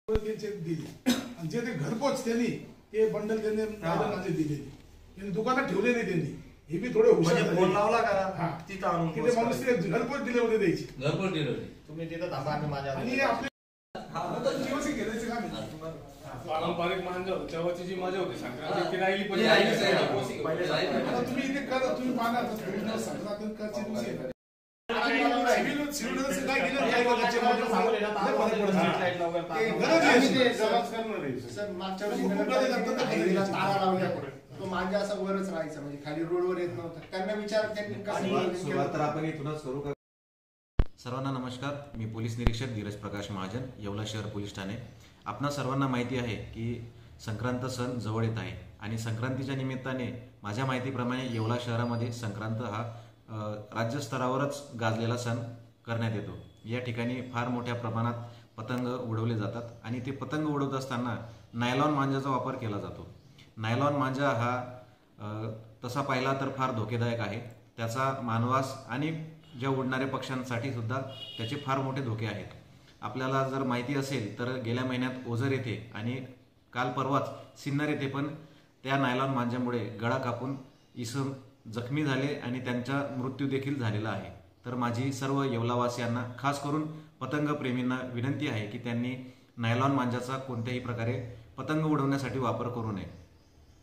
दिले आणि जे ते घरपोच त्यांनी ते बंडल त्यांनी माझे दिले, त्यांनी दुकानात ठेवले नाही त्यांनी. हे बी थोडे हुशार फोन लावला करा तिथं आणून तिथे माणूस ते घरपोच दिले होते द्यायची. घरपोच दिले होते. तुम्ही तिथं थांबा आणि माझ्या आणि आपले जीवसी घेण्याचे काम आहे. पारंपरिक मांजर तेव्हाची जी मजा होती संक्रांत ती राहिली पण आता तुम्ही इथे करा, तुम्ही पाहणार संक्रांतीची दिवशी येणार. सिव्हिल काय केलं काय करायचे सर मागच्या वर्षी तारा लावल्या तो माझ्या असा वरच राहायचा, म्हणजे खाली रोडवर येत नव्हता. त्यांना विचार त्यांनी सुरुवात तर आपण इथूनच करू का? सर्वांना नमस्कार. मी पोलीस निरीक्षक धीरज प्रकाश महाजन, येवला शहर पोलीस ठाणे. आपणा सर्वांना माहिती आहे की संक्रांत सण जवळ येत आहे आणि संक्रांतीच्या निमित्ताने माझ्या माहितीप्रमाणे येवला शहरामध्ये संक्रांत हा राज्यस्तरावरच गाजलेला सण करण्यात येतो. या ठिकाणी फार मोठ्या प्रमाणात पतंग उडवले जातात आणि ते पतंग उडवत असताना नायलॉन मांजाचा वापर केला जातो. नायलॉन मांजा हा तसा पाहिला तर फार धोकेदायक आहे. त्याचा मानवास आणि ज्या उडणाऱ्या पक्ष्यांसाठी सुद्धा त्याचे फार मोठे धोके आहेत. आपल्याला जर माहिती असेल तर गेल्या महिन्यात ओझर येथे आणि काल परवाच सिन्नर येथे पण त्या नायलॉन मांजामुळे गळा कापून इसम जखमी झाले आणि त्यांचा मृत्यू देखील झालेला आहे. तर माझी सर्व येवलावासियांना, खास करून पतंग प्रेमींना विनंती आहे की त्यांनी नायलॉन मांजाचा कोणत्याही प्रकारे पतंग उडवण्यासाठी वापर करू नये.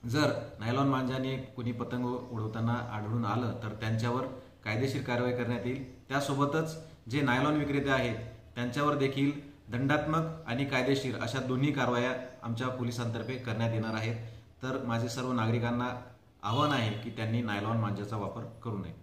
जर नायलॉन मांजाने कुणी पतंग उडवताना आढळून आलं तर त्यांच्यावर कायदेशीर कारवाई करण्यात येईल. त्यासोबतच जे नायलॉन विक्रेते आहेत त्यांच्यावर देखील दंडात्मक आणि कायदेशीर अशा दोन्ही कारवाया आमच्या पोलिसांतर्फे करण्यात येणार आहेत. तर माझे सर्व नागरिकांना आव्हान आहे की त्यांनी नायलॉन मांजाचा वापर करू नये.